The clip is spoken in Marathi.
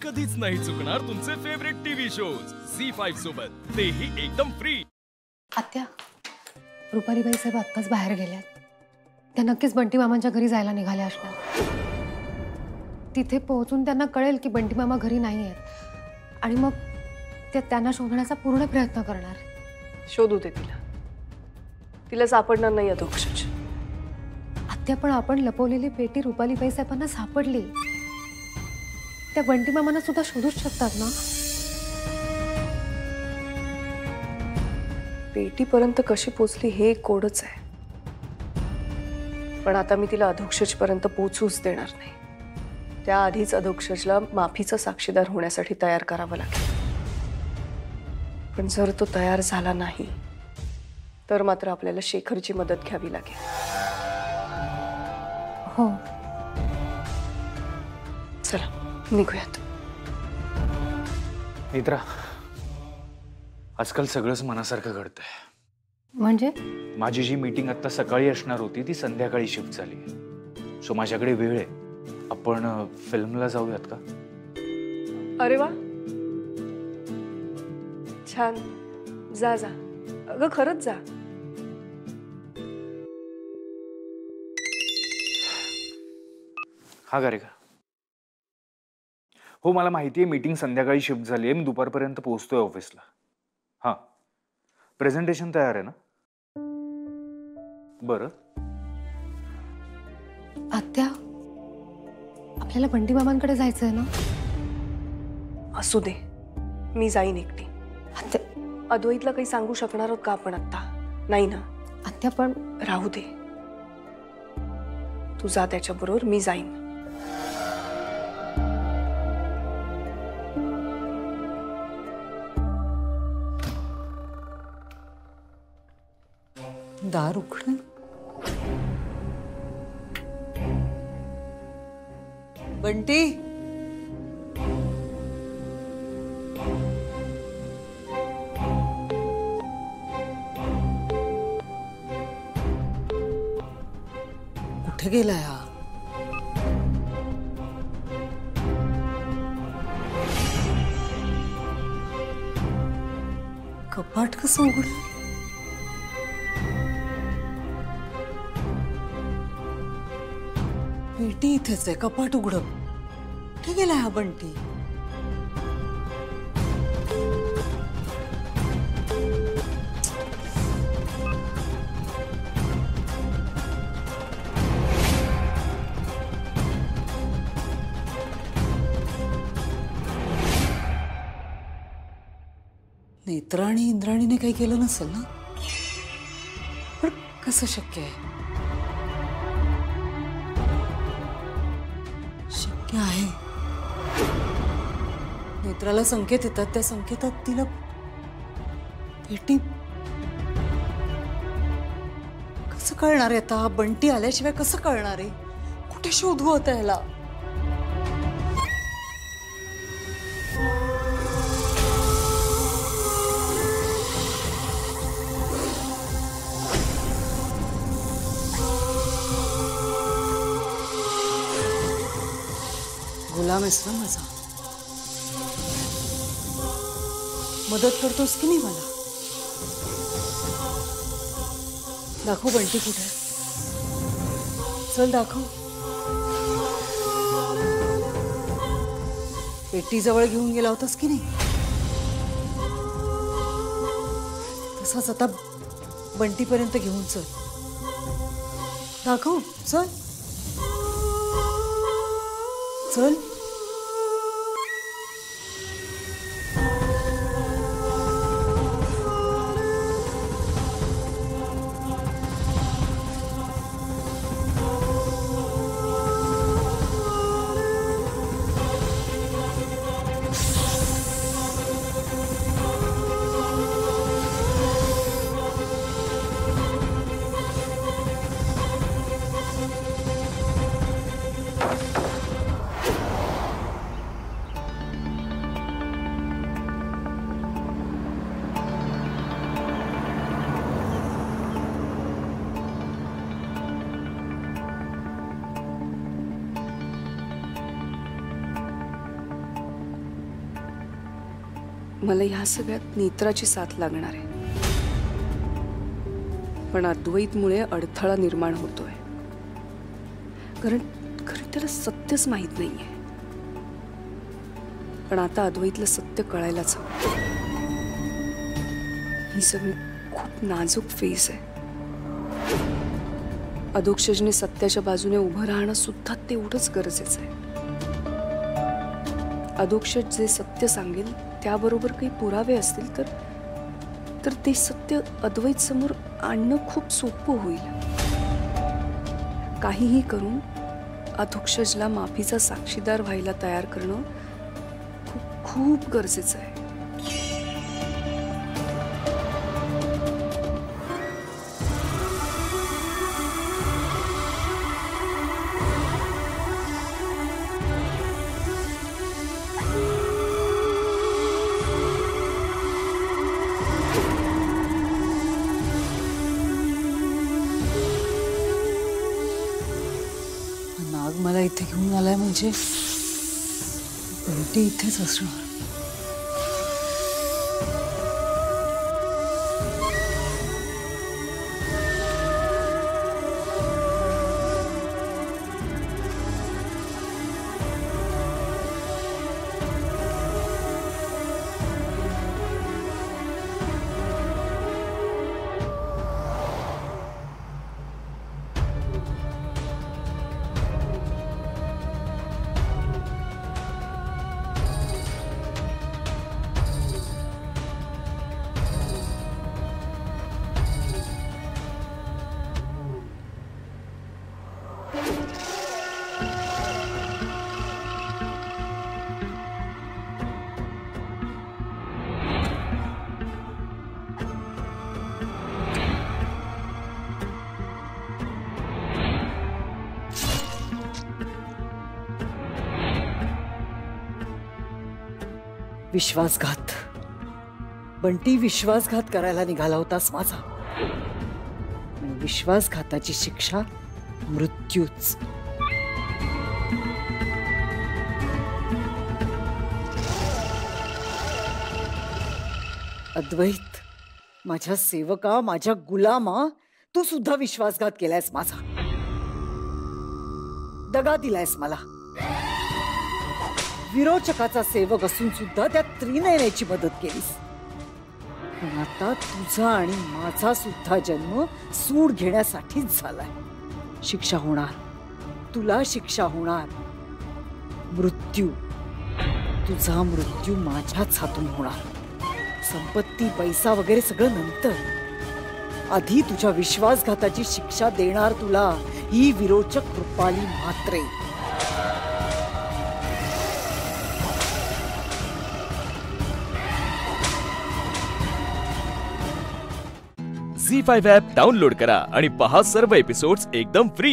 कधीच नाही चुकणार तुमचे फेवरेट टीव्ही शोज झी5 सोबत, तेही एकदम फ्री। आत्या, रुपालीबाई साहेब आत्ताच बाहेर गेल्यात। त्या नक्कीच बंटी मामांच्या घरी जायला निघाल्या असणार। तिथे पोहोचून त्यांना कळेल की बंटी मामा घरी नाही आहेत आणि मग ते त्यांना शोधण्याचा पूर्ण प्रयत्न करणार। शोधू दे तिला सापडणार नाही अधोक्षज। आत्या, पण आपण लपवलेली पेटी रुपालीबाई साहेबांना सापडली। त्या बंटी मामांना सुद्धा शोधूच शकतात ना। पेटीपर्यंत कशी पोचली हे कोडच आहे, पण आता मी तिला अधोक्षज पर्यंत पोहोचूच देणार नाही। त्याआधीच अधोक्षजला माफीचा साक्षीदार होण्यासाठी तयार करावं लागेल। पण जर तो तयार झाला नाही तर मात्र आपल्याला शेखरची मदत घ्यावी लागेल। हो, चला निघूयात। नेत्रा, आजकाल सगळंच मनासारखं घडतंय। म्हणजे माझी जी मीटिंग आता सकाळी असणार होती ती संध्याकाळी शिफ्ट झाली, सो माझ्याकडे वेळ आहे। आपण फिल्मला जाऊयात का? अरे वा, छान, जा जा। अगं खरंच जा। हा का रे का? हो, मला माहिती आहे मीटिंग संध्याकाळी शिफ्ट झाली आहे। मी दुपारपर्यंत पोहोचतोय ऑफिसला। हां, प्रेझेंटेशन तयार आहे ना? बरं। आत्या, आपल्याला बंटी मामांकडे जायचंय ना? असू दे, मी जाईन एकटी। आत्या, अद्वैतला काही सांगू शकणार आहोत का आपण आता? नाही ना? आत्या पण राहू दे, तू जा त्याच्याबरोबर, मी जाईन। दार उघड। बंटी, कुठे गेलाय हा? कपाट कसं उघड? पेटी इथेच आहे, कपाट उघड। कुठे गेलाय हा बंटी? नेत्रा आणि इंद्राणीने काही केलं नसेल ना? पण कसं शक्य आहे? शक्य आहे। नेत्राला संकेत येतात, त्या संकेतात तिला पेटी कसं कळणार आहे? आता बंटी आल्याशिवाय कसं कळणार आहे? कुठे शोधू आता ह्याला? गुलाम आहेस ना माझा? मदत करतोस की नाही मला? दाखव बंटी कुठे आहे? चल दाखव। पेटी जवळ घेऊन गेला होतास की नाही? तसाच आता बंटीपर्यंत घेऊन चल। दाखव, चल चल। मला ह्या सगळ्यात नेत्राची साथ लागणार आहे, पण अद्वैतमुळे अडथळा निर्माण होतोय, कारण त्याला सत्यच माहित नाहीये. पण आता अद्वैतला सत्य कळायलाच हवं. ही सगळी खूप नाजूक फेज आहे. अधोक्षजने सत्याच्या बाजूने उभं राहणं सुद्धा तेवढंच गरजेचं आहे. अधोक्षज जे सत्य सांगेल त्याबरोबर काही पुरावे असतील तर ते सत्य अद्वैत समोर आणणं खूप सोपं होईल. काहीही करून अधोक्षजला माफीचा साक्षीदार व्हायला तयार करणं खूप खूप गरजेचं आहे. नाग मला इथे घेऊन आलाय म्हणजे बंटी इथेच असणार. विश्वासघात. बंटी, विश्वासघात करायला निघाला होतास माझा. विश्वासघाताची शिक्षा मृत्यूच. अद्वैत, माझ्या सेवका, माझ्या गुलामा, तू सुद्धा विश्वासघात केलायस माझा. दगा दिलायस मला. विरोचकाचा सेवक असून सुद्धा त्या त्रिनयनेची मदत केलीस. पण आता तुझा आणि माझा सुद्धा जन्म सूड घेण्यासाठीच झालाय. शिक्षा होणार, तुला शिक्षा होणार. मृत्यू, तुझा मृत्यू माझ्याच हातून होणार. संपत्ती, पैसा वगैरे सगळं नंतर. आधी तुझ्या विश्वासघाताची शिक्षा देणार तुला ही विरोचक कृपाली म्हात्रे. झी5 ॲप डाउनलोड करा आणि पहा सर्व एपिसोड्स एकदम फ्री.